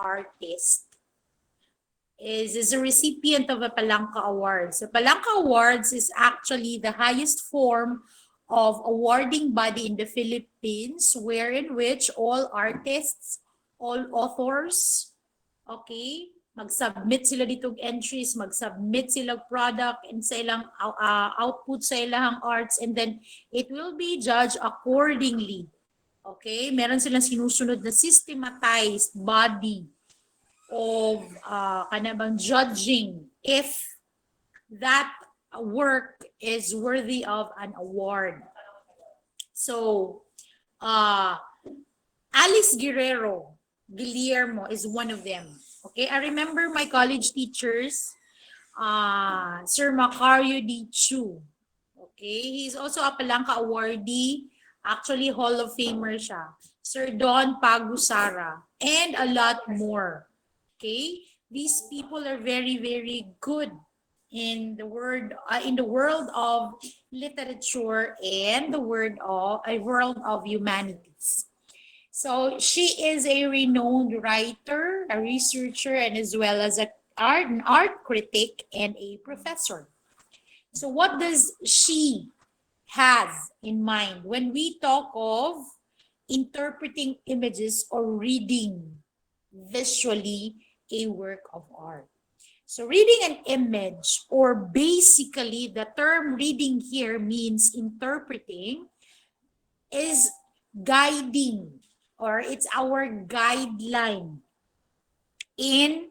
artist is a recipient of a Palanca Awards. The Palanca Awards is actually the highest form of awarding body in the Philippines, wherein which all artists, all authors, okay, mag-submit sila dito entries, mag-submit sila product and sa ilang output sa ilang arts, and then it will be judged accordingly. Okay, meron silang sinusunod na systematized body of kanabang judging if that work is worthy of an award. So, Alice Guillermo is one of them. Okay, I remember my college teachers, Sir Macario D. Chu. Okay, he's also a Palanca awardee, actually Hall of Famer siya. Sir Don Pagusara, and a lot more. Okay, these people are very, very good in the world of literature and the world of humanities. So she is a renowned writer, a researcher, and as well as an art critic and a professor. So what does she have in mind when we talk of interpreting images or reading visually a work of art? So reading an image, or basically the term reading here means interpreting, is guiding, or it's our guideline in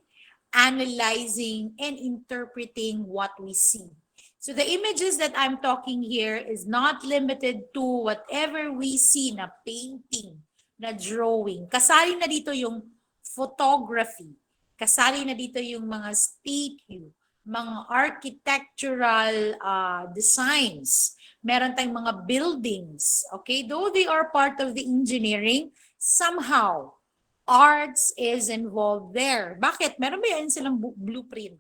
analyzing and interpreting what we see. So the images that I'm talking here is not limited to whatever we see na painting, na drawing. Kasali na dito yung photography. Kasali na dito yung mga statue, mga architectural designs. Meron tayong mga buildings. Okay, though they are part of the engineering, somehow arts is involved there. Bakit? Meron ba yan silang blueprint?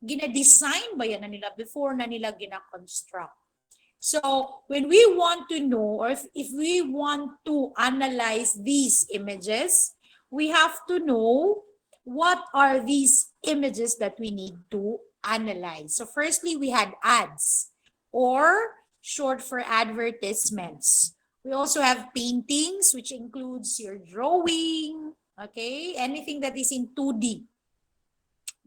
Gina-design ba yan na nila before na nila gina-construct? So, when we want to know, or if we want to analyze these images, we have to know what are these images that we need to analyze. So, firstly, we had ads, or short for advertisements. We also have paintings, which includes your drawing, okay? Anything that is in 2D,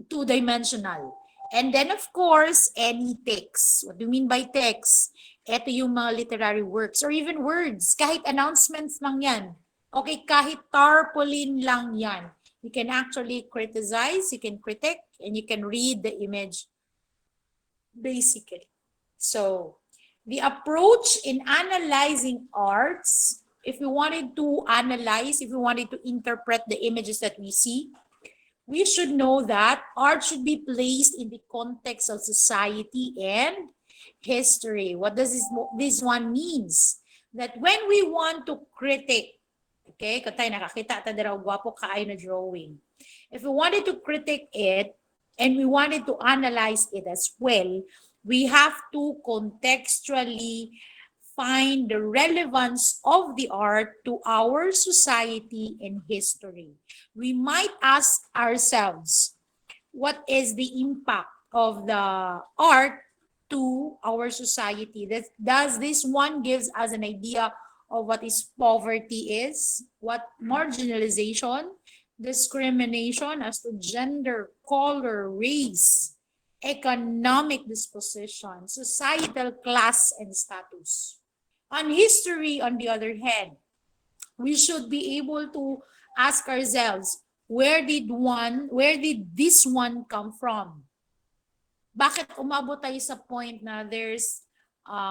two-dimensional. And then, of course, any text. What do you mean by text? Ito yung mga literary works or even words. Kahit announcements lang yan. Okay, kahit tarpaulin lang yan. You can actually criticize, you can critique, and you can read the image basically. So, the approach in analyzing arts, if we wanted to analyze, if we wanted to interpret the images that we see, we should know that art should be placed in the context of society and history. What does this one means? That when we want to critique, okay, katay nakakita ta dira gwapo kaayo na drawing. If we wanted to critique it and we wanted to analyze it as well, we have to contextually find the relevance of the art to our society and history. We might ask ourselves, what is the impact of the art to our society? Does this one gives us an idea of what is poverty is, what marginalization, discrimination as to gender, color, race, economic disposition, societal class and status. On history, on the other hand, we should be able to ask ourselves, where did this one come from? Bakit umabot tayo sa point na there's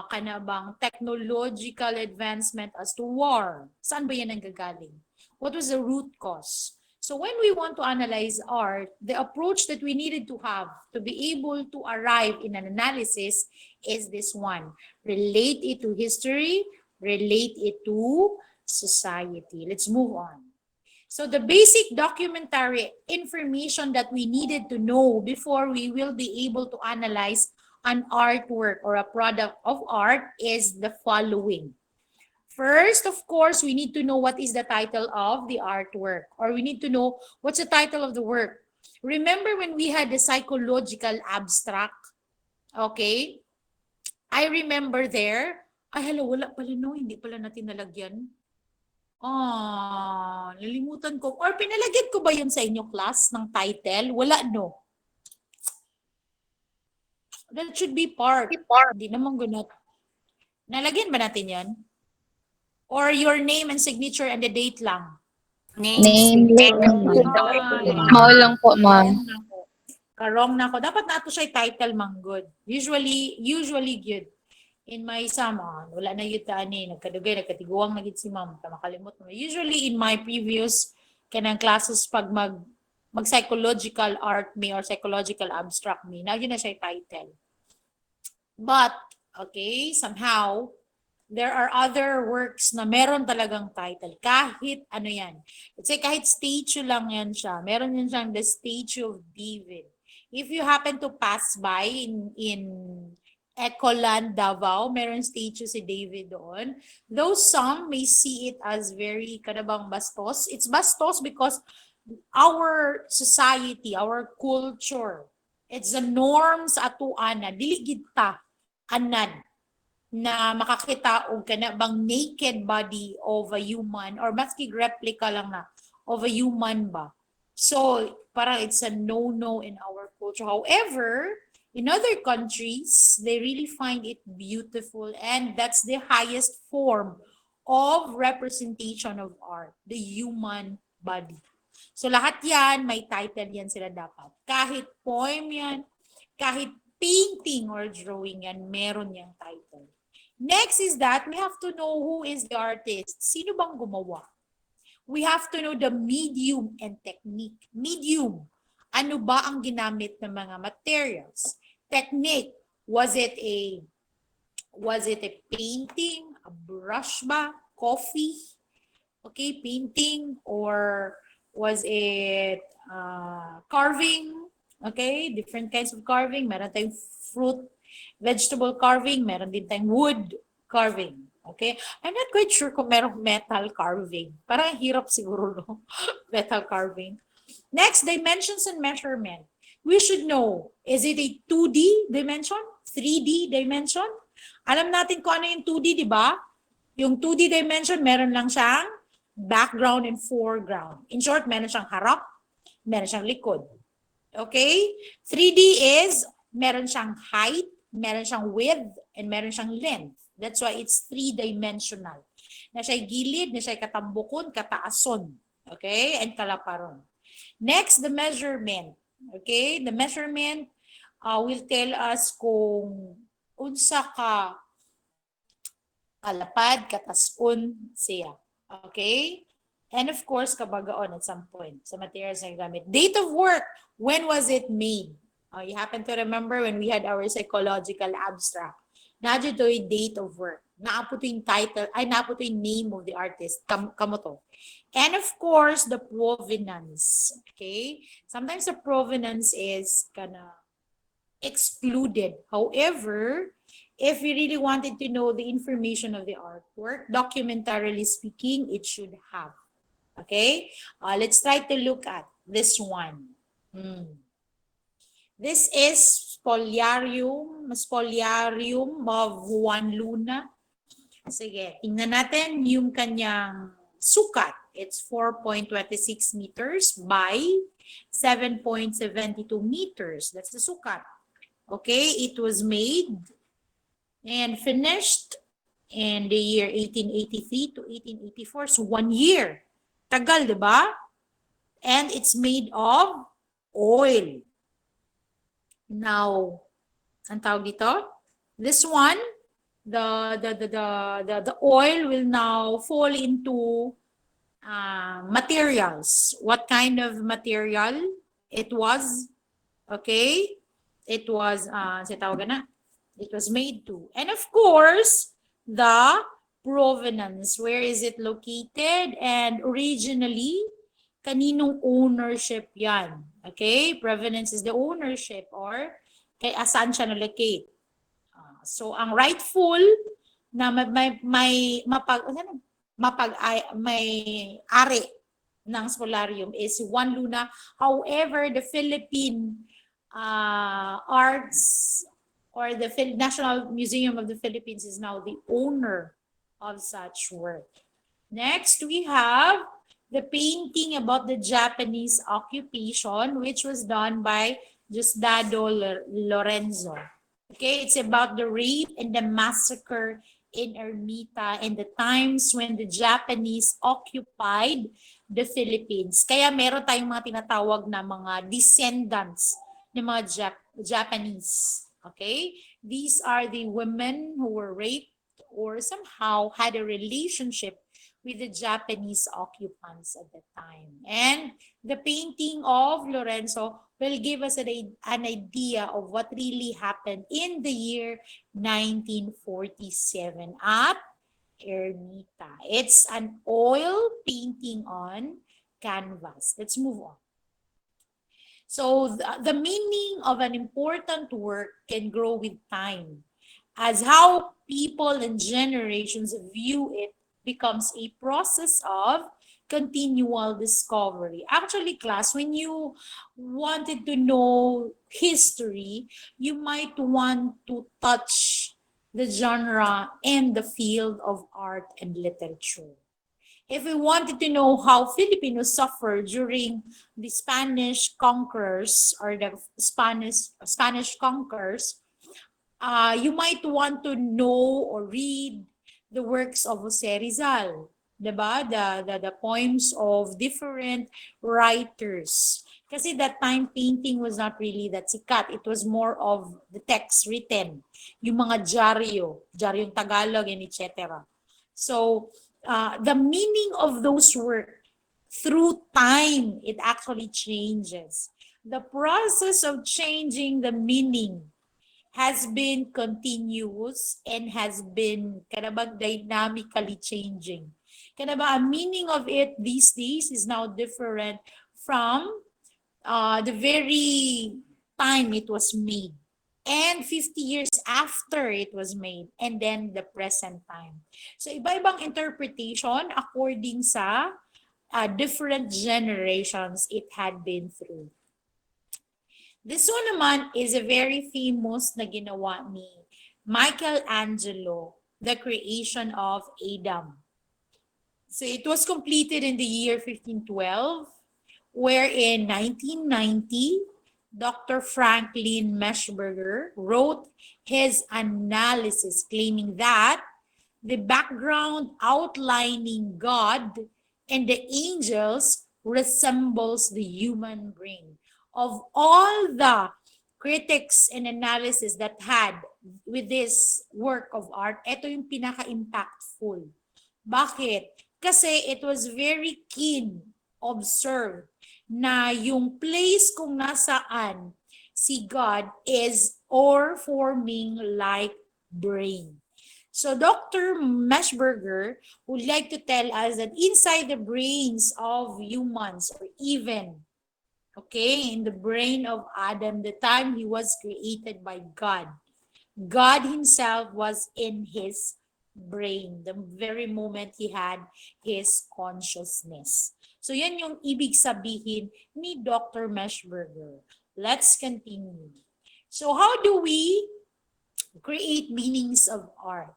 kanabang technological advancement as to war? Saan ba yan nanggagaling? What was the root cause? So when we want to analyze art, the approach that we needed to have to be able to arrive in an analysis is this one. Relate it to history, relate it to society. Let's move on. So the basic documentary information that we needed to know before we will be able to analyze an artwork or a product of art is the following. First, of course, we need to know what is the title of the artwork, or we need to know what's the title of the work. Remember when we had the psychological abstract? Okay? I remember there, ay hello, wala pala no, hindi pala natin nalagyan. Nalimutan ko. Or pinalagyan ko ba yun sa inyo class ng title? Wala no. That should be part. Hindi naman ganun. Nalagyan ba natin yan? Or your name and signature and the date lang? Name lang. Mao lang po, ma'am. Karong na ako. Dapat na ito siya title mang good. Usually good. In my sama, wala na yun tani, nagkadugay, nagkatiguang na si ma'am, makalimot mo. Usually in my previous kanang classes, pag mag-psychological art me or psychological abstract me, na yun na siya title. But, okay, somehow, there are other works na meron talagang title. Kahit ano yan. Let's say kahit statue lang yan siya. Meron yan siyang the Statue of David. If you happen to pass by in Ecoland, Davao, meron statue si David doon. Though some may see it as very kanabang bastos. It's bastos because our society, our culture, it's the norms atuan na dili kita anan na makakita og kanabang naked body of a human or maski replica lang na of a human ba. So, parang it's a no-no in our culture. However, in other countries, they really find it beautiful, and that's the highest form of representation of art, the human body. So lahat yan, may title yan sila dapat. Kahit poem yan, kahit painting or drawing yan, meron yung title. Next is that we have to know who is the artist. Sino bang gumawa? We have to know the medium and technique. Medium. Ano ba ang ginamit ng mga materials? Technique. Was it a painting, a brush ba, coffee? Okay, painting, or was it carving? Okay, different kinds of carving. Meron tayong fruit, vegetable carving. Meron din tayong wood carving. Okay, I'm not quite sure kung merong metal carving. Parang hirap siguro, no? Metal carving. Next, dimensions and measurement. We should know, is it a 2D dimension? 3D dimension? Alam natin kung ano yung 2D, di ba? Yung 2D dimension, meron lang siyang background and foreground. In short, meron siyang harap, meron siyang likod. Okay? 3D is, meron siyang height, meron siyang width, and meron siyang length. That's why it's 3-dimensional. Na siya'y gilid, na siya'y katambukon, kataason. Okay? And kalaparon. Next, the measurement. Okay? The measurement will tell us kung unsa ka kalapad, katasun siya. Okay? And of course, kabagaon at some point sa materials na gamit. Date of work. When was it made? You happen to remember when we had our psychological abstract. Nadyo to yung date of work. Naapo to yung title, ay naapo to yung name of the artist. Kamo to. And of course, the provenance. Okay? Sometimes the provenance is kinda excluded. However, if we really wanted to know the information of the artwork, documentarily speaking, it should have. Okay? Let's try to look at this one. This is Spoliarium of Juan Luna. Sige, tingnan natin yung kanyang sukat. It's 4.26 meters by 7.72 meters. That's the sukat. Okay, it was made and finished in the year 1883 to 1884. So 1 year. Tagal, di ba? And it's made of oil. Now, ang tawag dito? This one, the oil will now fall into materials. What kind of material it was? Okay? It was, it was made to. And of course, the provenance. Where is it located? And originally, kaninong ownership yan? Okay? Provenance is the ownership or kay asan siya na-locate. So, ang rightful na may ari ng solarium is 1 luna. However, the Philippine Arts or the National Museum of the Philippines is now the owner of such work. Next, we have the painting about the Japanese occupation, which was done by Diosdado Lorenzo. Okay, it's about the rape and the massacre in Ermita and the times when the Japanese occupied the Philippines. Kaya meron tayong mga tinatawag na mga descendants ng mga Japanese. Okay? These are the women who were raped or somehow had a relationship with the Japanese occupants at the time. And the painting of Lorenzo will give us an idea of what really happened in the year 1947 at Ermita. It's an oil painting on canvas. Let's move on. So the meaning of an important work can grow with time, as how people and generations view it becomes a process of continual discovery. Actually, class, when you wanted to know history, you might want to touch the genre and the field of art and literature. If we wanted to know how Filipinos suffered during the Spanish conquerors or the Spanish conquerors, you might want to know or read the works of Jose Rizal, diba? The poems of different writers. Kasi that time, painting was not really that sikat. It was more of the text written. Yung mga diaryong Tagalog, and etc. So, the meaning of those works, through time, it actually changes. The process of changing the meaning has been continuous and has been dynamically changing. Ang meaning of it these days is now different from the very time it was made and 50 years after it was made, and then the present time. So iba-ibang interpretation according sa different generations it had been through. This one naman is a very famous na ginawa ni Michelangelo, the creation of Adam. So it was completed in the year 1512, where in 1990, Dr. Franklin Meshberger wrote his analysis claiming that the background outlining God and the angels resembles the human brain. Of all the critics and analysis that had with this work of art, ito yung pinaka-impactful. Bakit? Kasi it was very keen, observed, na yung place kung nasaan si God is or forming like brain. So Dr. Meshberger would like to tell us that inside the brains of humans, or even, in the brain of Adam, the time he was created by God, God himself was in his brain, the very moment he had his consciousness. So yan yung ibig sabihin ni Dr. Meshberger. Let's continue. So how do we create meanings of art?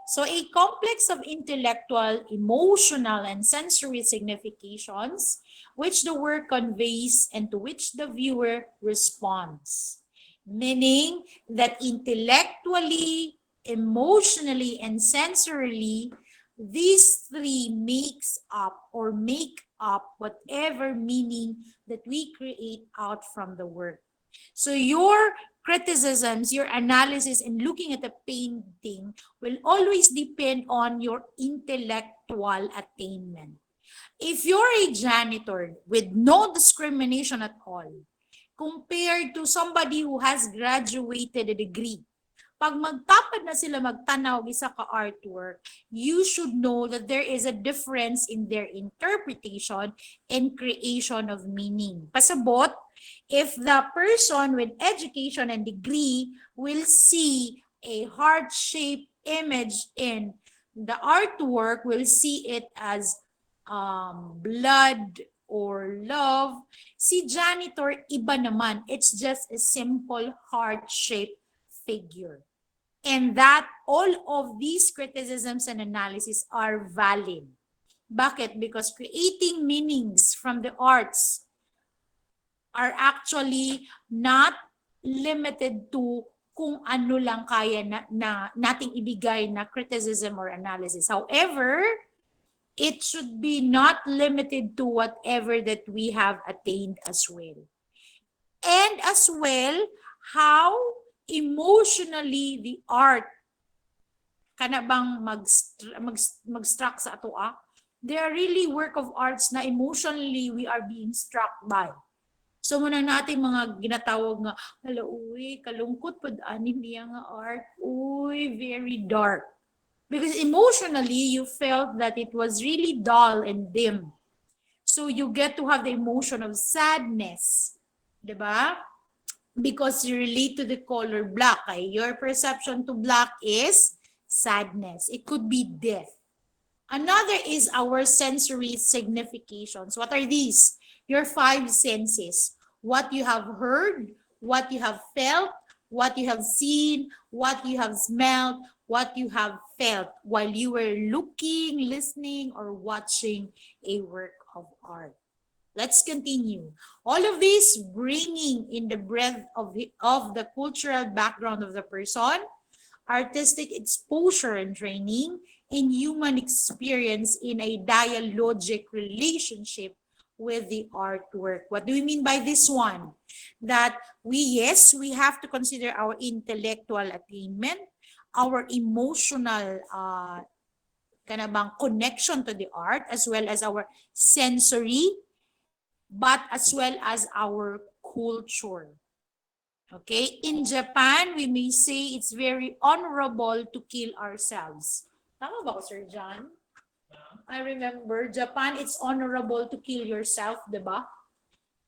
So a complex of intellectual, emotional, and sensory significations which the work conveys and to which the viewer responds. Meaning that intellectually, emotionally, and sensorily, these three make up whatever meaning that we create out from the work. So your criticisms, your analysis, and looking at a painting will always depend on your intellectual attainment. If you're a janitor with no discrimination at all, compared to somebody who has graduated a degree, pag magtapad na sila magtanaw isa ka artwork, you should know that there is a difference in their interpretation and creation of meaning. Pasabot, if the person with education and degree will see a heart-shaped image in the artwork will see it as blood or love. Si janitor, iba naman. It's just a simple heart-shaped figure. And that all of these criticisms and analysis are valid. Bakit? Because creating meanings from the arts are actually not limited to kung ano lang kaya na nating ibigay na criticism or analysis. However, it should be not limited to whatever that we have attained as well. And as well, how emotionally the art kana bang mag-struck sa ato they are really work of arts na emotionally we are being struck by. So muna natin mga ginatawag nga, hala, uy, kalungkot pod ani niya nga art, uy, very dark. Because emotionally, you felt that it was really dull and dim. So you get to have the emotion of sadness, diba? Because you relate to the color black. Your perception to black is sadness. It could be death. Another is our sensory significations. What are these? Your five senses. What you have heard, what you have felt, what you have seen, what you have smelled, what you have felt while you were looking, listening, or watching a work of art. Let's continue. All of this bringing in the breadth of the cultural background of the person, artistic exposure and training, and human experience in a dialogic relationship with the artwork. What do we mean by this one? That we have to consider our intellectual attainment, our emotional connection to the art, as well as our sensory, but as well as our culture. Okay, in Japan, we may say it's very honorable to kill ourselves. Tama ba ko, Sir John? I remember, Japan, it's honorable to kill yourself, diba?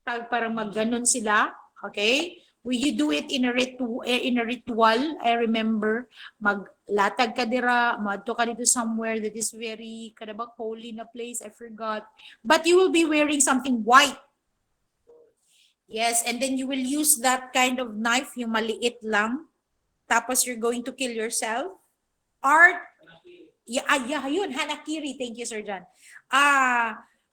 Parang magganon sila, okay? You do it in a ritual. I remember, maglatag ka dira, madto ka dito somewhere that is very kadabak holy na place, I forgot. But you will be wearing something white. Yes, and then you will use that kind of knife, yung maliit lang. Tapos you're going to kill yourself. Art, yun, hanakiri. Thank you, Sir John.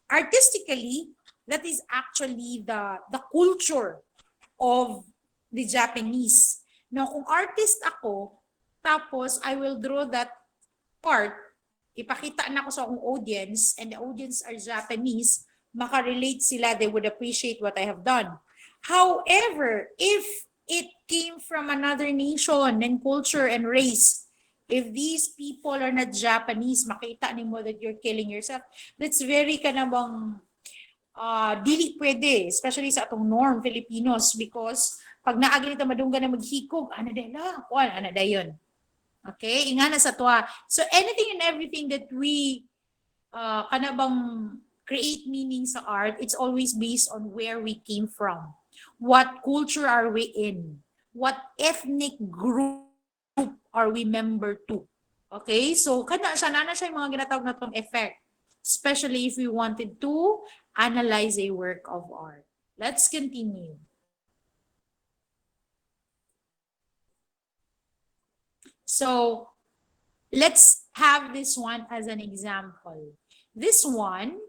Artistically, that is actually the culture of the Japanese. Now, kung artist ako, tapos I will draw that part, ipakita na ko sa akong audience, and the audience are Japanese, makarelate sila, they would appreciate what I have done. However, if it came from another nation and culture and race, if these people are not Japanese, makita nimo that you're killing yourself, that's very kanabang dili pwede, especially sa atong norm Filipinos, because pag naagi nito madunggan na maghikog, ano dayon. Okay, ingana sa tuwa. So anything and everything that we kanabang create meaning sa art, it's always based on where we came from. What culture are we in? What ethnic group are we member to? Okay, so kana siya yung mga ginatawag na tong effect, especially if we wanted to analyze a work of art. Let's continue. So let's have this one as an example. This one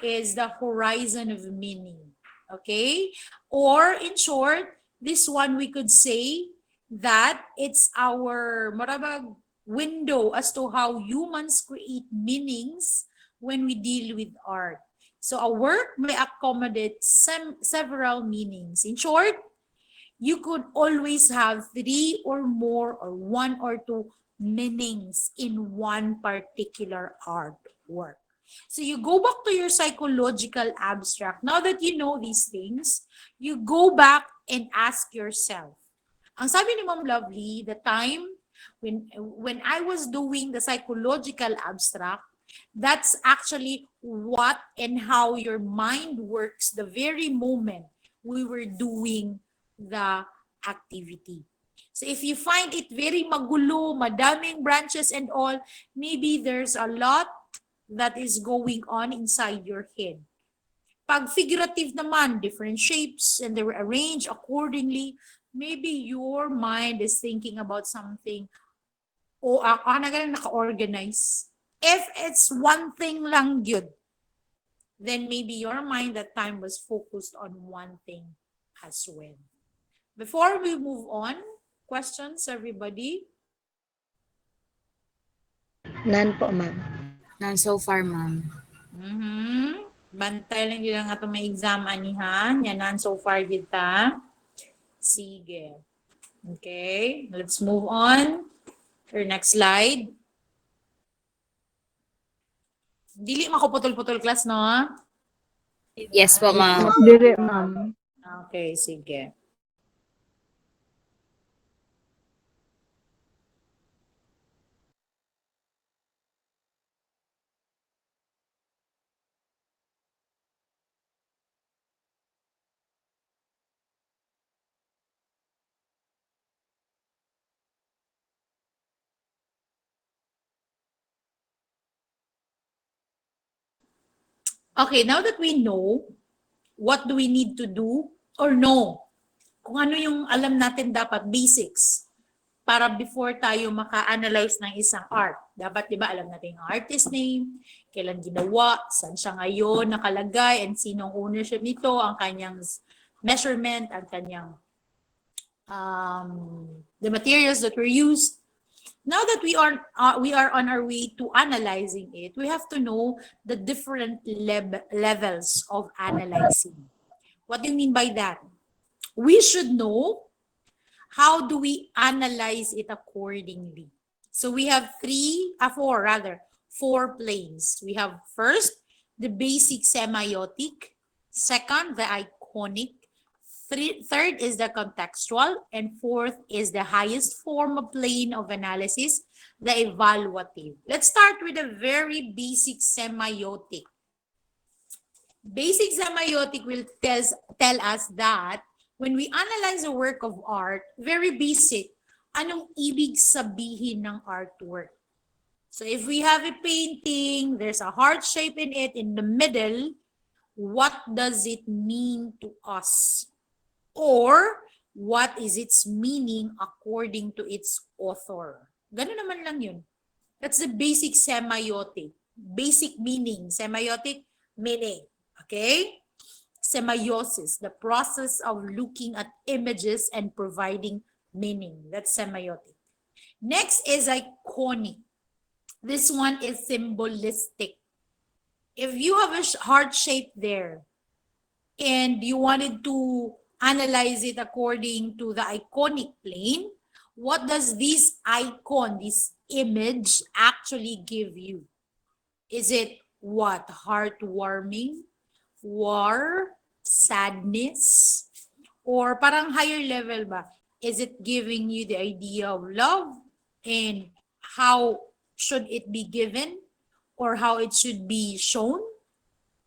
is the horizon of meaning. Okay? Or in short, this one we could say that it's our marabag window as to how humans create meanings when we deal with art. So a work may accommodate several meanings. In short, you could always have 3 or more or 1 or 2 meanings in one particular artwork. So you go back to your psychological abstract. Now that you know these things, you go back and ask yourself. Ang sabi ni Ma'am Lovely, the time when I was doing the psychological abstract, that's actually what and how your mind works the very moment we were doing the activity. So if you find it very magulo, madaming branches and all, maybe there's a lot that is going on inside your head. Pag figurative naman, different shapes and they were arranged accordingly, maybe your mind is thinking about something o naka-organize. If it's one thing lang yun, then maybe your mind that time was focused on one thing as well. Before we move on, questions, everybody? None po, ma'am. None so far, ma'am. Bantay lang yun nga itong may exam anihan. Yanan so far kita. Sige. Okay, let's move on. Or next slide. Dili makuputol-putol class, no? Yes po, ma'am. Dire, ma'am. Okay, sige. Okay, now that we know, what do we need to do or know? Kung ano yung alam natin dapat, basics, para before tayo maka-analyze ng isang art. Dapat, di ba, alam natin yung artist name, kailan ginawa, saan siya ngayon nakalagay, and sinong ownership nito, ang kanyang measurement, ang kanyang the materials that were used. Now that we are on our way to analyzing it, we have to know the different levels of analyzing. What do you mean by that? We should know how do we analyze it accordingly. So we have four planes. We have first, the basic semiotic. Second, the iconic. Third is the contextual, and fourth is the highest form of plane of analysis, the evaluative. Let's start with a very basic semiotic. Basic semiotic will tell us that when we analyze a work of art, very basic, anong ibig sabihin ng artwork? So if we have a painting, there's a heart shape in it in the middle, what does it mean to us? Or what is its meaning according to its author? Ganun naman lang yun. That's the basic semiotic. Basic meaning. Semiotic meaning. Okay? Semiosis, the process of looking at images and providing meaning. That's semiotic. Next is iconic. This one is symbolistic. If you have a heart shape there and you wanted to analyze it according to the iconic plane, what does this icon, this image actually give you? Is it what? Heartwarming? War? Sadness? Or parang higher level ba? Is it giving you the idea of love and how should it be given or how it should be shown?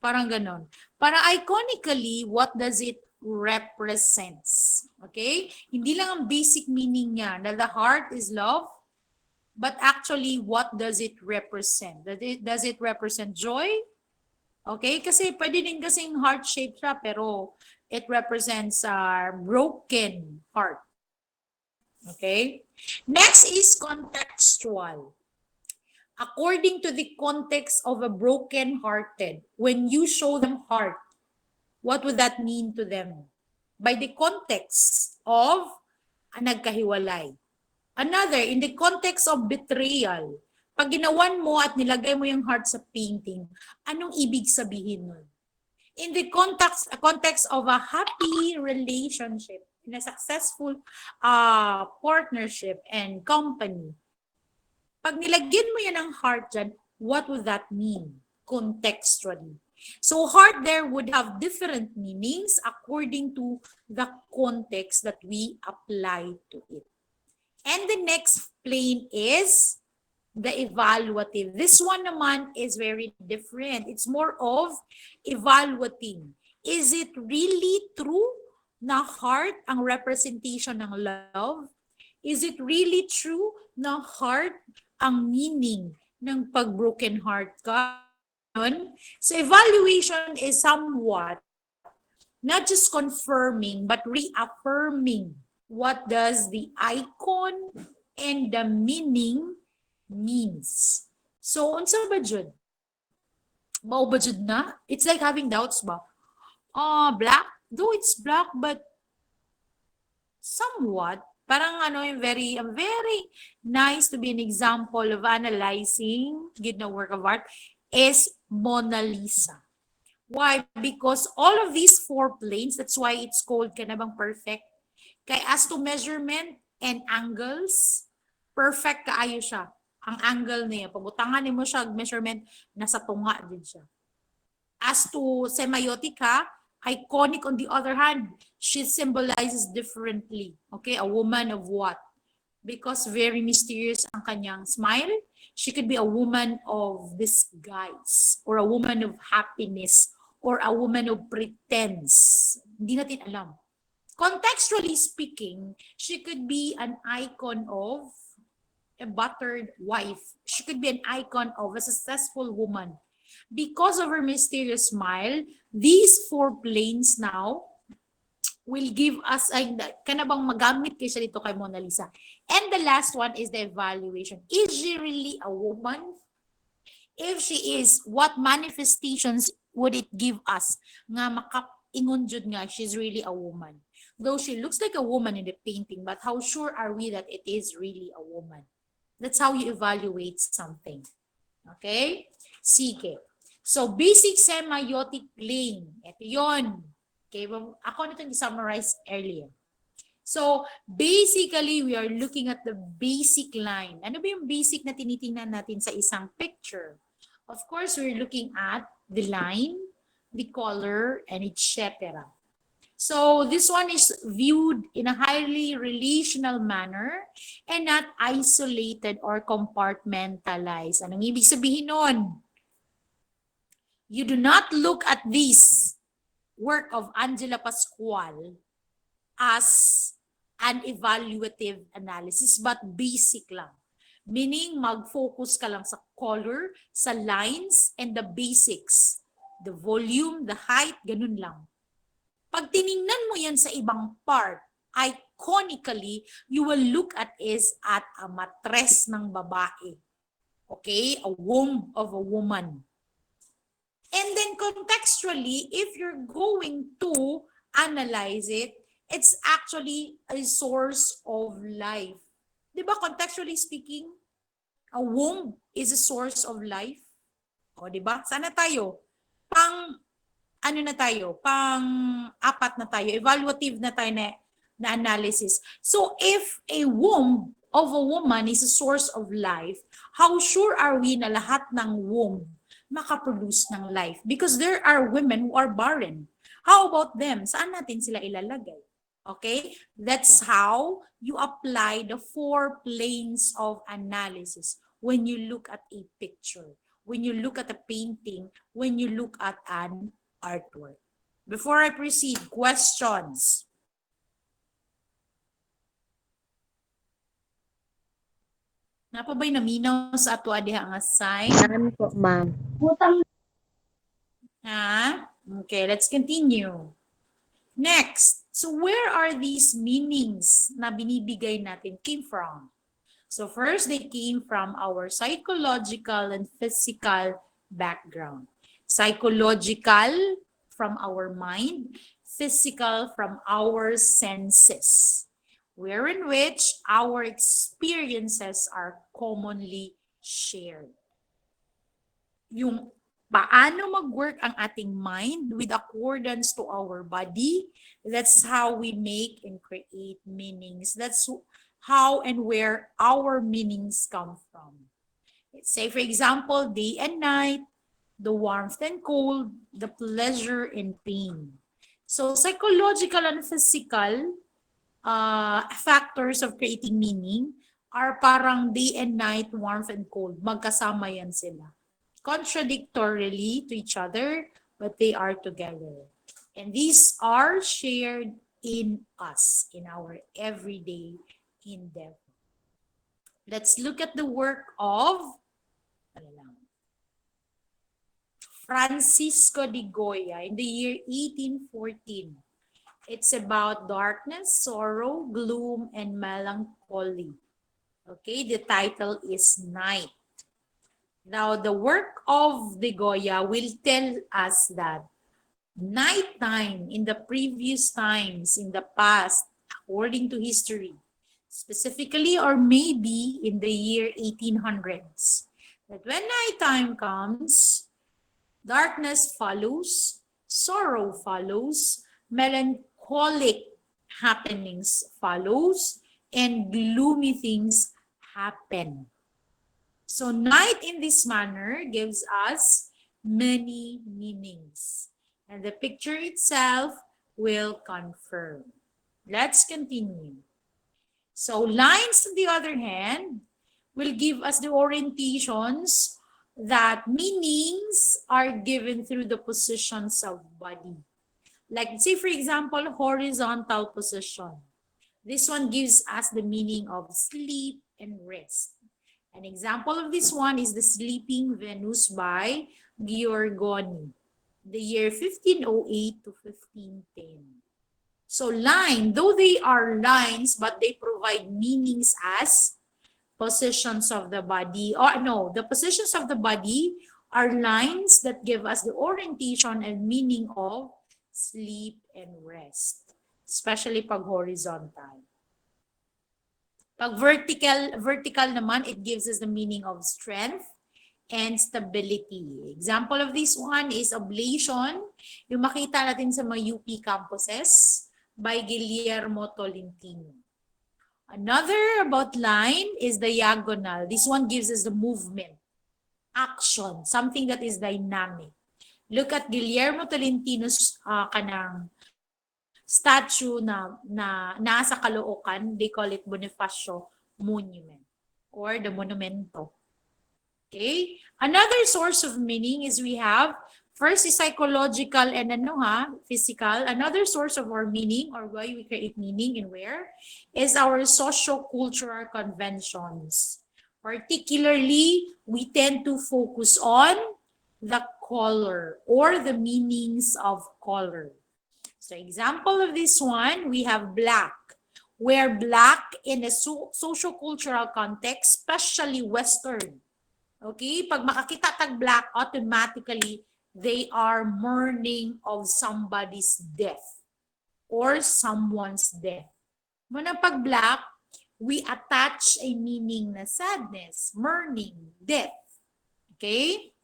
Parang ganon. Para iconically, what does it represents? Okay? Hindi lang ang basic meaning niya na the heart is love, but actually, what does it represent? Does it represent joy? Okay? Kasi pwede din kasing heart shape siya, pero it represents our broken heart. Okay? Next is contextual. According to the context of a broken-hearted, when you show them heart, what would that mean to them? By the context of nagkahiwalay. Another, in the context of betrayal. Pag ginawan mo at nilagay mo yung heart sa painting, anong ibig sabihin nun? In the context of a happy relationship, in a successful partnership and company, pag nilagyan mo yan ng heart dyan, what would that mean contextually? So heart there would have different meanings according to the context that we apply to it. And the next plane is the evaluative. This one naman is very different. It's more of evaluating. Is it really true na heart ang representation ng love? Is it really true na heart ang meaning ng pag-broken heart ka? So evaluation is somewhat not just confirming but reaffirming what does the icon and the meaning means. So unsa ba jud? Mao ba jud na? It's like having doubts ba? Black, though it's black but somewhat parang yung very nice to be an example of analyzing good na work of art is Mona Lisa. Why? Because all of these four planes, that's why it's called kanabang perfect. Kay as to measurement and angles, perfect kaayo siya. Ang angle niya, pabutangan mo siya measurement, nasa tunga din siya. As to semiotic, iconic on the other hand, she symbolizes differently. Okay, a woman of what? Because very mysterious ang kanyang smile. She could be a woman of disguise or a woman of happiness or a woman of pretense. Hindi natin alam. Contextually speaking, she could be an icon of a battered wife. She could be an icon of a successful woman. Because of her mysterious smile, these four planes now will give us kanabang magamit kay siya dito kay Mona Lisa. And the last one is the evaluation. Is she really a woman? If she is, what manifestations would it give us nga makaingon jud nga she's really a woman? Though she looks like a woman in the painting, but how sure are we that it is really a woman? That's how you evaluate something. Okay? Sige. So, basic semiotic plane. Ito yon. Okay, ako nito i-summarize earlier. So, basically, we are looking at the basic line. Ano ba yung basic na tinitingnan natin sa isang picture? Of course, we're looking at the line, the color, and etc. So, this one is viewed in a highly relational manner and not isolated or compartmentalized. Anong ibig sabihin nun? You do not look at this work of Angela Pascual as an evaluative analysis but basic lang. Meaning, mag-focus ka lang sa color, sa lines, and the basics. The volume, the height, ganun lang. Pag tiningnan mo yan sa ibang part, iconically, you will look at a matres ng babae. Okay? A womb of a woman. And then contextually, if you're going to analyze it, it's actually a source of life. Diba, contextually speaking, a womb is a source of life. O, diba? Sana tayo? Pang-apat na tayo. Evaluative na tayo na analysis. So, if a womb of a woman is a source of life, how sure are we na lahat ng womb makaproduce ng life? Because there are women who are barren. How about them? Saan natin sila ilalagay? Okay? That's how you apply the four planes of analysis when you look at a picture, when you look at a painting, when you look at an artwork. Before I proceed, questions? Napa ba'y naminaw sa ato adiha nga sign? Nan po, ma'am. Okay, let's continue. Next, so where are these meanings na binibigay natin came from? So first, they came from our psychological and physical background. Psychological from our mind, physical from our senses, wherein which our experiences are commonly shared. Yung paano mag-work ang ating mind with accordance to our body, that's how we make and create meanings. That's how and where our meanings come from. Let's say, for example, day and night, the warmth and cold, the pleasure and pain. So psychological and physical factors of creating meaning are parang day and night, warmth and cold. Magkasama yan sila. Contradictorily to each other, but they are together. And these are shared in us, in our everyday in depth. Let's look at the work of Francisco de Goya in the year 1814. It's about darkness, sorrow, gloom, and melancholy. Okay, the title is Night. Now, the work of de Goya will tell us that nighttime in the previous times, in the past, according to history, specifically or maybe in the year 1800s, that when nighttime comes, darkness follows, sorrow follows, melancholic happenings follows, and gloomy things happen. So night in this manner gives us many meanings. And the picture itself will confirm. Let's continue. So lines, on the other hand, will give us the orientations that meanings are given through the positions of body. Like, say for example, horizontal position. This one gives us the meaning of sleep and rest. An example of this one is the Sleeping Venus by Giorgione, the year 1508 to 1510. So line, though they are lines, but they provide meanings as positions of the body. Or no, the positions of the body are lines that give us the orientation and meaning of sleep and rest, especially pag horizontal. Pag vertical naman, it gives us the meaning of strength and stability. Example of this one is ablation, yung makita natin sa mga UP campuses by Guillermo Tolentino. Another about line is diagonal. This one gives us the movement, action, something that is dynamic. Look at Guillermo Tolentino's kanang statue na nasa Caloocan. They call it Bonifacio Monument or the Monumento. Okay? Another source of meaning is we have first is psychological and physical. Another source of our meaning or why we create meaning and where is our socio-cultural conventions. Particularly, we tend to focus on the color or the meanings of color. So example of this one, we have black, where black in a socio-cultural context, especially Western. Okay, pag makakita tag black, automatically, they are mourning of somebody's death or someone's death. Muna pag black, we attach a meaning na sadness, mourning, death. Okay?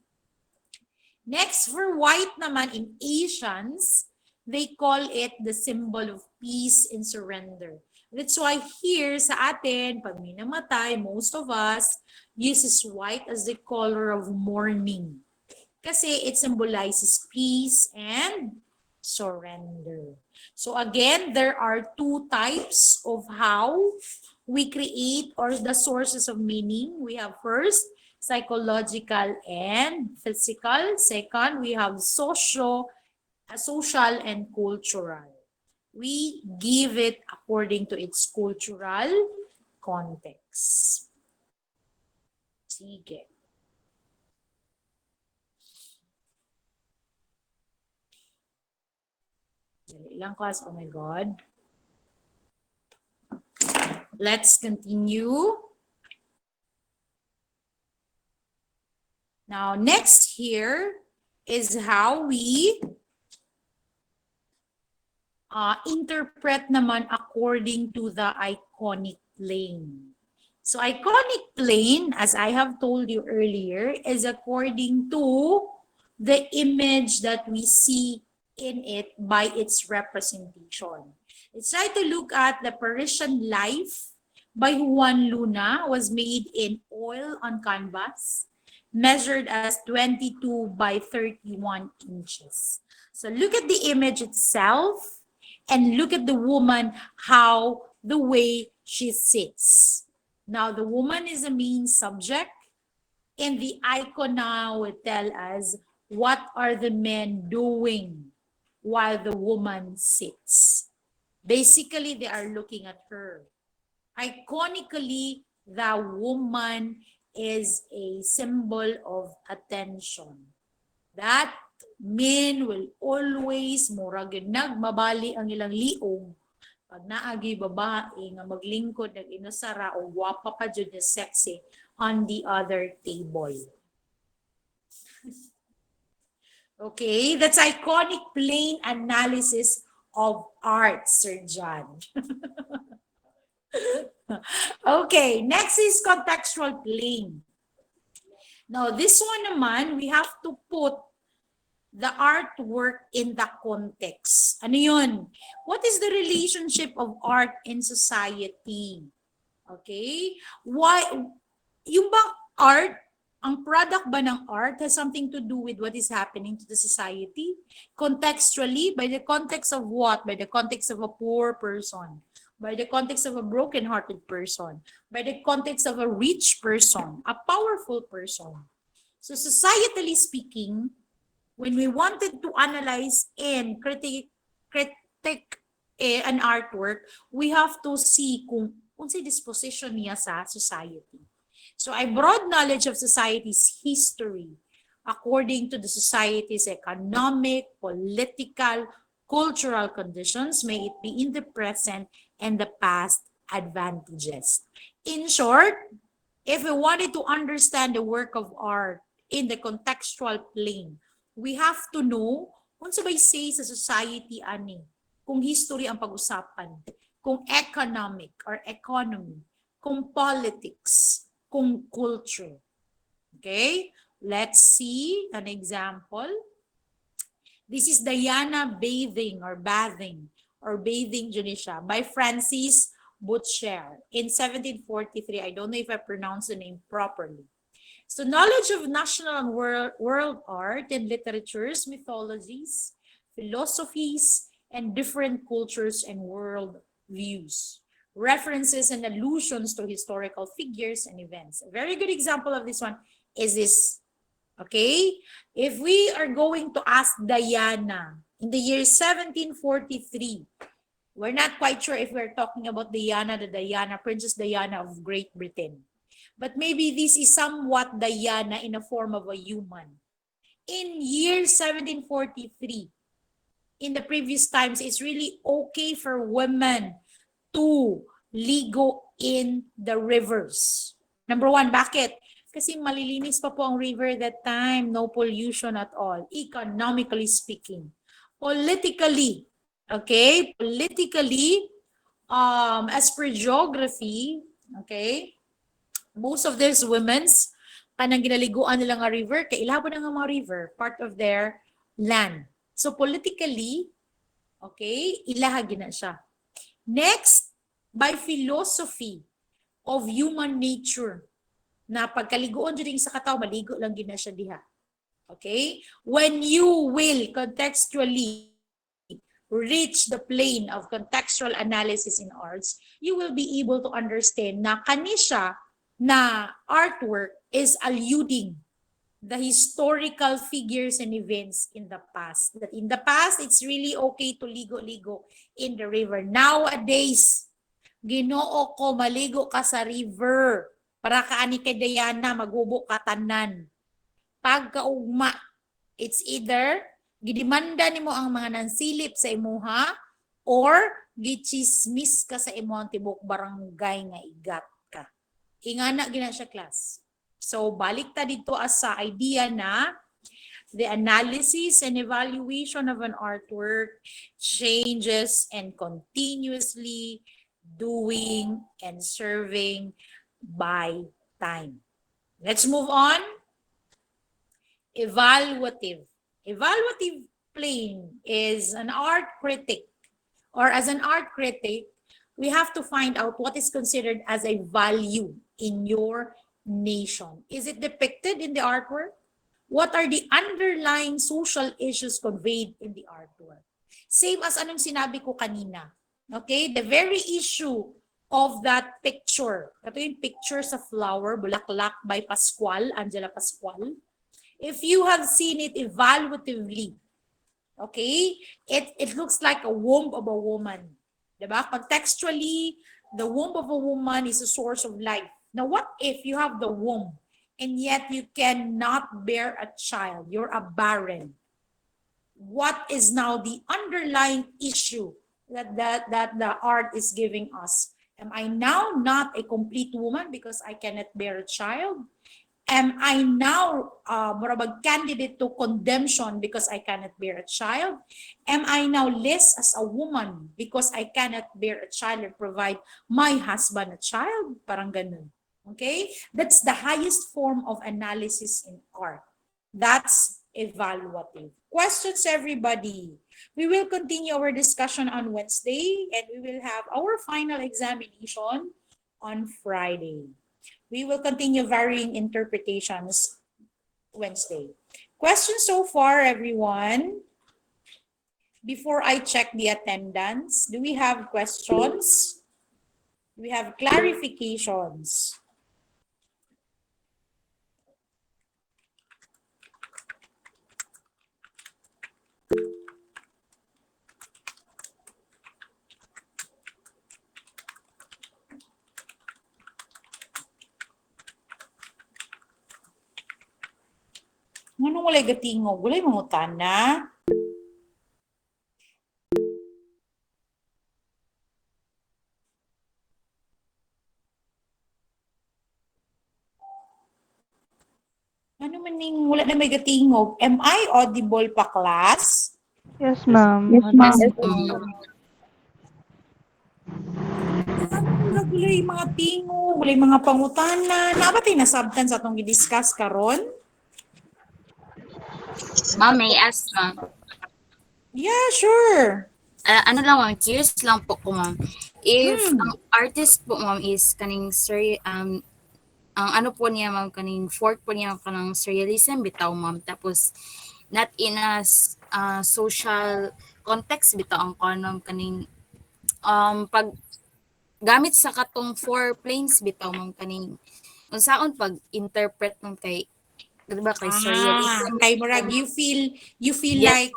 Next, for white naman in Asians, they call it the symbol of peace and surrender. That's why here sa atin, pag may namatay, most of us uses white as the color of mourning. Kasi it symbolizes peace and surrender. So again, there are two types of how we create or the sources of meaning. We have first, psychological and physical. Second, we have social and cultural. We give it according to its cultural context. Sige. Ilang class? Oh my God. Let's continue. Now, next here is how we interpret naman according to the iconic plane. So iconic plane, as I have told you earlier, is according to the image that we see in it by its representation. Let's try to look at the Parisian Life by Juan Luna, was made in oil on canvas, measured as 22 by 31 inches. So look at the image itself. And look at the woman, how the way she sits. Now, the woman is the main subject, and the icon now will tell us what are the men doing while the woman sits. Basically, they are looking at her. Iconically, the woman is a symbol of attention. That men will always murag nagmabali ang ilang liog pag naagi babae nga maglingkod nag inusara o gwapa pa jud niya sexy on the other table. Okay, that's iconic plane analysis of art, Sir John. Okay, next is contextual plane. Now, this one naman, we have to put the artwork in the context. Ano yun? What is the relationship of art in society? Okay? Why, yung bang art, ang product ba ng art has something to do with what is happening to the society? Contextually, by the context of what? By the context of a poor person. By the context of a broken-hearted person. By the context of a rich person. A powerful person. So societally speaking, when we wanted to analyze and critique an artwork, we have to see kung unsay disposition niya sa society. So a broad knowledge of society's history according to the society's economic, political, cultural conditions, may it be in the present and the past advantages. In short, if we wanted to understand the work of art in the contextual plane, we have to know kung sabay say sa society ani, kung history ang pag-usapan, kung economic or economy, kung politics, kung culture. Okay? Let's see an example. This is Diana bathing Janisha by Francis Butcher in 1743. I don't know if I pronounced the name properly. So knowledge of national and world art and literatures, mythologies, philosophies, and different cultures and world views. References and allusions to historical figures and events. A very good example of this one is this. Okay? If we are going to ask Diana in the year 1743, we're not quite sure if we're talking about Diana, Princess Diana of Great Britain. But maybe this is somewhat Diana in a form of a human. In year 1743, in the previous times, it's really okay for women to ligo in the rivers. Number one, bakit? Kasi malilinis pa po ang river that time, no pollution at all, economically speaking. Politically, okay? Politically, as per geography, okay, most of these women's kanang ginaliguan nila nga river, kay ilabon na nga mga river, part of their land. So politically, okay, ilahagi na siya. Next, by philosophy of human nature, na pagkaliguan dyan sa kataw, maligo lang gina siya diha. Okay? When you will contextually reach the plane of contextual analysis in arts, you will be able to understand na kanisya na artwork is alluding the historical figures and events in the past. That in the past, it's really okay to ligo-ligo in the river. Nowadays, Ginoo ko, maligo ka sa river. Para kaani kay Diana, maghubo ka tanan. Pagkaugma, it's either gidimanda nimo ang mga nansilip sa imuha or gichismis ka sa imong tibok barangay nga igat ka. Ingana gina siya, class. So balik ta dito as sa idea na the analysis and evaluation of an artwork changes and continuously doing and serving by time. Let's move on. Evaluative. Evaluative plane is an art critic, or as an art critic, we have to find out what is considered as a value in your nation. Is it depicted in the artwork? What are the underlying social issues conveyed in the artwork? Same as anong sinabi ko kanina. Okay, the very issue of that picture. Ito yung picture sa flower, Bulaklak by Pascual, Angela Pascual. If you have seen it evaluatively, okay, it looks like a womb of a woman. Diba? Contextually, the womb of a woman is a source of life. Now, what if you have the womb and yet you cannot bear a child? You're a barren. What is now the underlying issue that the art is giving us? Am I now not a complete woman because I cannot bear a child? Am I now candidate to condemnation because I cannot bear a child? Am I now less as a woman because I cannot bear a child and provide my husband a child? Parang ganun. Okay? That's the highest form of analysis in art. That's evaluative. Questions, everybody? We will continue our discussion on Wednesday and we will have our final examination on Friday. We will continue varying interpretations Wednesday. Questions so far, everyone? Before I check the attendance, do we have questions? Do we have clarifications? Nganong walay gatingog? Walay mangutan na? Ano man ning wala na may gatingog? Am I audible pa, class? Yes, ma'am. Yes, ma'am. Walay mga tingog, walay mga pangutana. Nabatay na substance atong i-discuss karon? Ma'am, may I ask, ma'am? Yeah, sure. Ano lang, ma'am, curious lang po ko, ma'am. If ang artist po, ma'am, is kaning ang ano po niya, ma'am, kaning fork po niya kanang surrealism bitaw, ma'am. Tapos not in a social context bitaw ang kanon kaning pag gamit sa katong four planes bitaw, ma'am, kaning unsaon pag interpret ma'am kay diba kay surrealism. Kay murag you feel Yes, like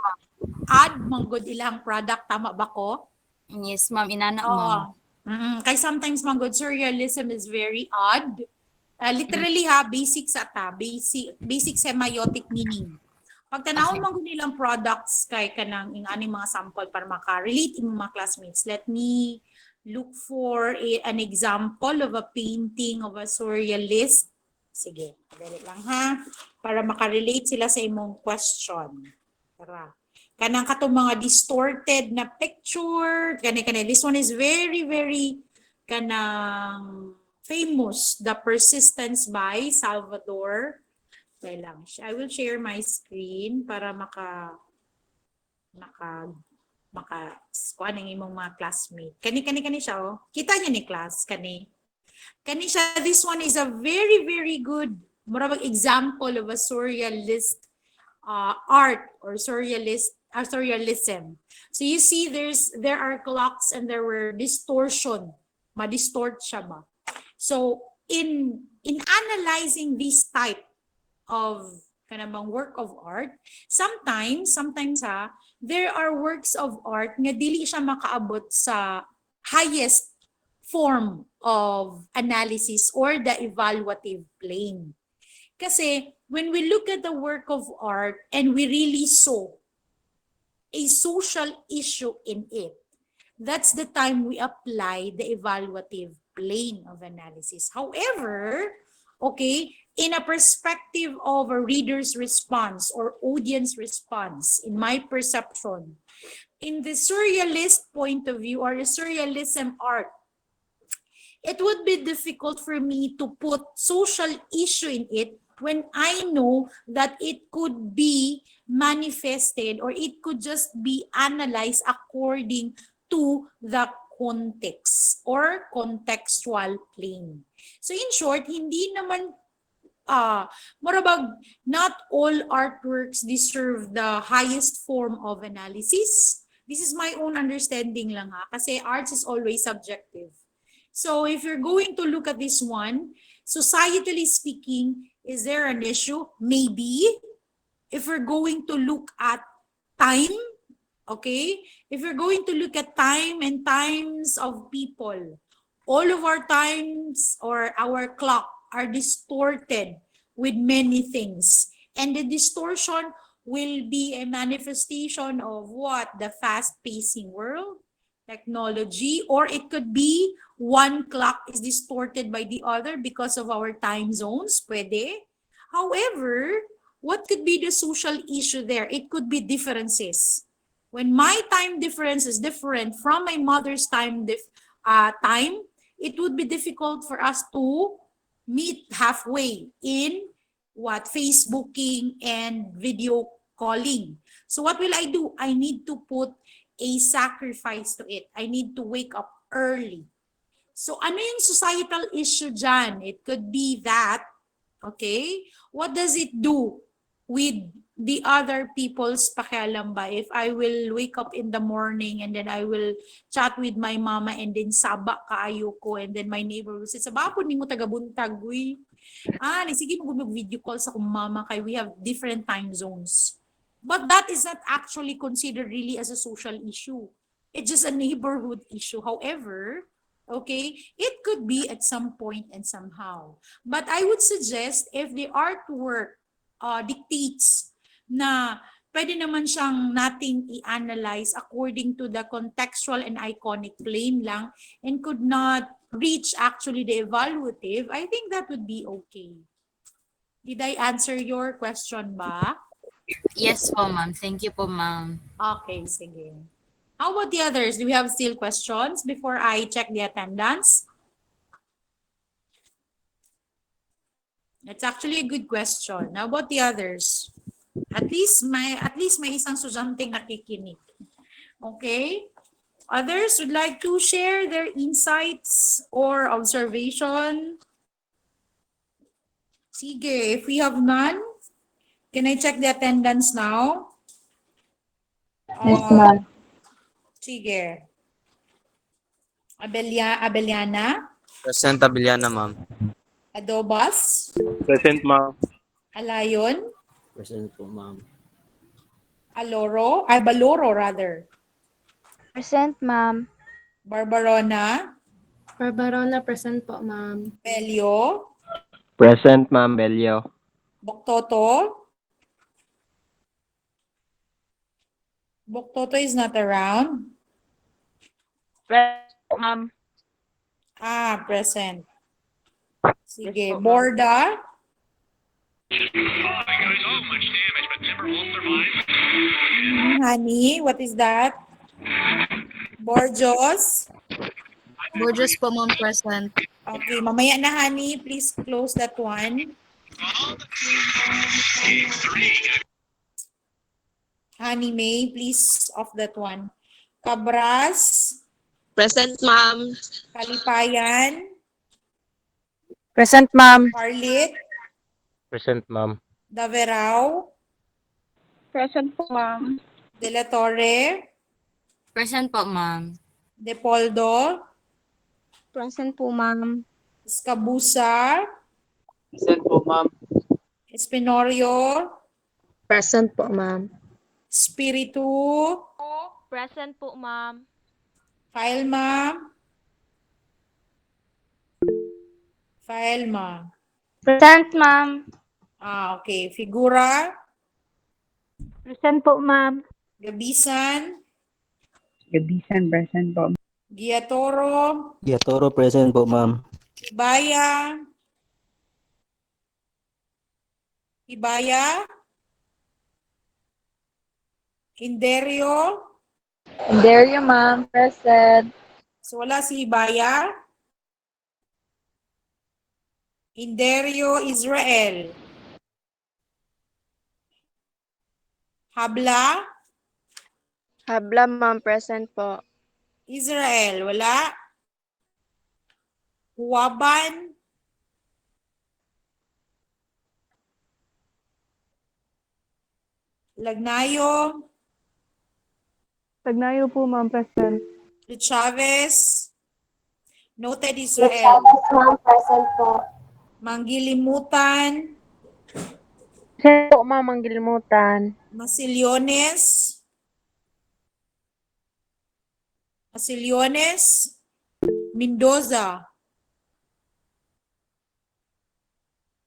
add manggod ilang product, tama ba ko? Yes, ma'am, inana, ma'am. Kay sometimes manggod surrealism is very odd. Literally ha, basic sa ta, basic semiotic meaning. Pag tanawon man gud nilang products kay kanang ingani mga sample para maka-relate in mga classmates. Let me look for an example of a painting of a surrealist. Sige, dali lang ha, para maka-relate sila sa imong question. Tara. Kanang katong mga distorted na picture, kani this one is very kanang famous, The Persistence by Salvador. Kaya lang, I will share my screen para maka kuan ang imong mga classmate. Kani siya, oh. Kita niya ni class, kani siya. This one is a very good murag example of a surrealist art or surrealism. So you see there are clocks and there were distortion. Ma-distort siya ba? So in analyzing this type of kanang work of art, sometimes there are works of art nga dili siya makaabot sa highest form of analysis or the evaluative plane. Kasi when we look at the work of art and we really saw a social issue in it, that's the time we apply the evaluative plane of analysis. However, okay, in a perspective of a reader's response or audience response, in my perception, in the surrealist point of view or the surrealism art, it would be difficult for me to put social issue in it when I know that it could be manifested or it could just be analyzed according to the context or contextual plane. So in short, hindi naman marabag not all artworks deserve the highest form of analysis. This is my own understanding lang ha, kasi arts is always subjective. So if you're going to look at this one, societally speaking, is there an issue? Maybe. If we're going to look at time, Okay? If you're going to look at time and times of people, all of our times or our clock are distorted with many things. And the distortion will be a manifestation of what? The fast-pacing world, technology, or it could be one clock is distorted by the other because of our time zones. Pwede. However, what could be the social issue there? It could be differences. When my time difference is different from my mother's time, it would be difficult for us to meet halfway in what Facebooking and video calling. So what will I do? I need to put a sacrifice to it. I need to wake up early. So ano yung societal issue dyan? It could be that, okay, what does it do with the other people's pakialam ba? If I will wake up in the morning and then I will chat with my mama and then saba kaayo ko and then my neighbor will say, saba po ni mo tagabuntag, uy. Sige mo mag-video call sa kong mama kay we have different time zones. But that is not actually considered really as a social issue. It's just a neighborhood issue. However, okay, it could be at some point and somehow. But I would suggest if the artwork dictates na pwede naman siyang nating i-analyze according to the contextual and iconic plane lang and could not reach actually the evaluative, I think that would be okay. Did I answer your question ba? Yes po, ma'am. Thank you po, ma'am. Okay, sige. How about the others? Do we have still questions before I check the attendance? That's actually a good question. How about the others? At least may isang estudyanteng nakikinig. Okay? Others would like to share their insights or observation? Sige, if we have none, can I check the attendance now? Yes, ma'am. Sige. Abeliana? Present Abiliana, ma'am. Adobas? Present, ma'am. Alayon? Present po, ma'am. Baloro rather. Present, ma'am. Barbarona? Barbarona, present po, ma'am. Belio? Present, ma'am. Belio. Boktoto? Boktoto is not around. Present, ma'am. Present. Sige, Yes po, ma'am. Borda? Honey, what is that? Borjos? Borges po, ma'am, present. Okay, mamaya na, honey. Please close that one. Honey May, please off that one. Cabras? Present, ma'am. Kalipayan? Present, ma'am. Carlit? Present, ma'am. Daverao? Present po, ma'am. De La Torre? Present po, ma'am. Depoldo? Present po, ma'am. Escabusa? Present po, ma'am. Espinorio? Present po, ma'am. Spiritu? Present po, ma'am. Failma? Failma. Present, ma'am. Okay. Figura? Present po, ma'am. Gabisan? Gabisan, present po. Giatoro? Toro, present po, ma'am. Ibaya? Ibaya? Inderio? There you, ma'am. Present. So wala si Ibaya? Inderio Israel? Habla? Habla, ma'am. Present po. Israel, wala? Huwaban? Lagnayo? Tagnayo po, ma'am. Present. Chavez? Noted Israel? Ma'am, present po. Manggilimutan? Present po, ma'am. Ang gilimutan. Masiliones? Masillones, Mendoza.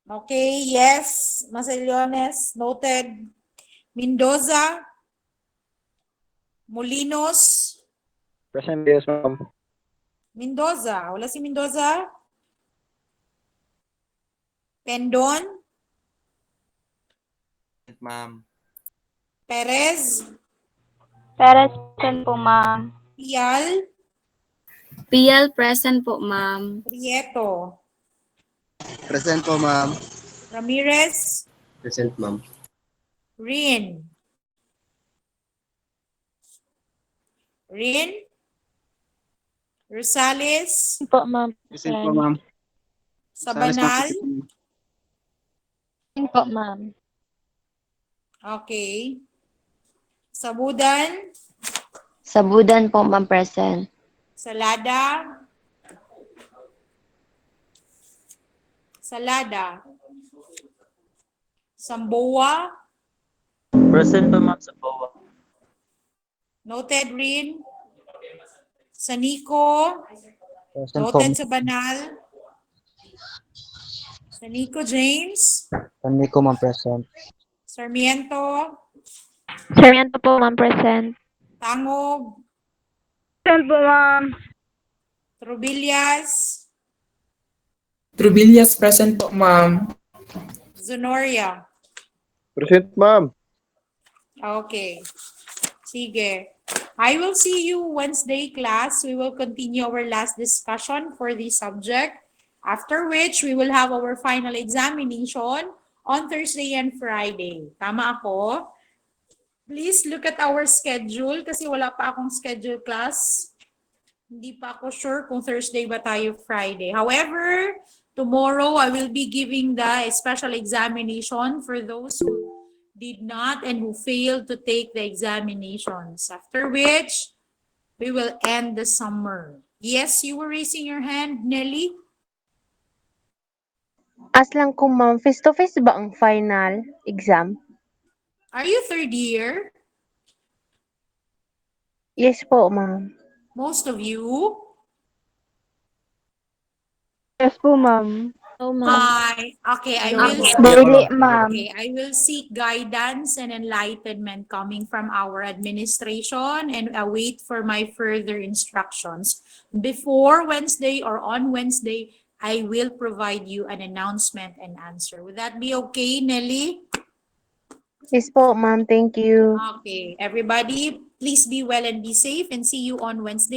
Okay, yes. Masillones, noted. Mendoza, Molinos, Present, yes, ma'am. Mendoza. Wala si Mendoza? Pendon, Ma'am. Perez, Perez, present po, ma'am. Pial, PL present po, ma'am. Prieto, Present po, ma'am. Ramirez, Present, ma'am. Rin, Rosales, Po, ma'am. Present po, ma'am. Sabanal. Present po, ma'am. Okay. Sabudan, Sabudan po, ma'am, present. Salada, Samboa, Present po, ma'am, sa BOA. noted Rin, Sanico, Present po, noted Sabanal, Sanico James, Hindi ko, ma'am, present. Sarmiento, Sarmiento po, ma'am, present. Tangog, Present po, ma'am. Trubillas, Trubillas present po, ma'am. Zonoria. Present, ma'am. Okay. Sige. I will see you Wednesday, class. We will continue our last discussion for this subject. After which, we will have our final examination on Thursday and Friday. Tama ako? Please look at our schedule kasi wala pa akong schedule, class. Hindi pa ako sure kung Thursday ba tayo Friday. However, tomorrow I will be giving the special examination for those who did not and who failed to take the examinations. After which, we will end the summer. Yes, you were raising your hand, Nelly? As lang kung, ma'am, face-to-face ba ang final exam? Are you third year? Yes po, ma'am. Most of you? Yes po, ma'am. Oh, ma'am. Okay, I will Daily, ma'am. Okay, I will seek guidance and enlightenment coming from our administration and await for my further instructions. Before Wednesday or on Wednesday, I will provide you an announcement and answer. Would that be okay, Nelly? Yes po, ma'am. Thank you. Okay, everybody, please be well and be safe and see you on Wednesday.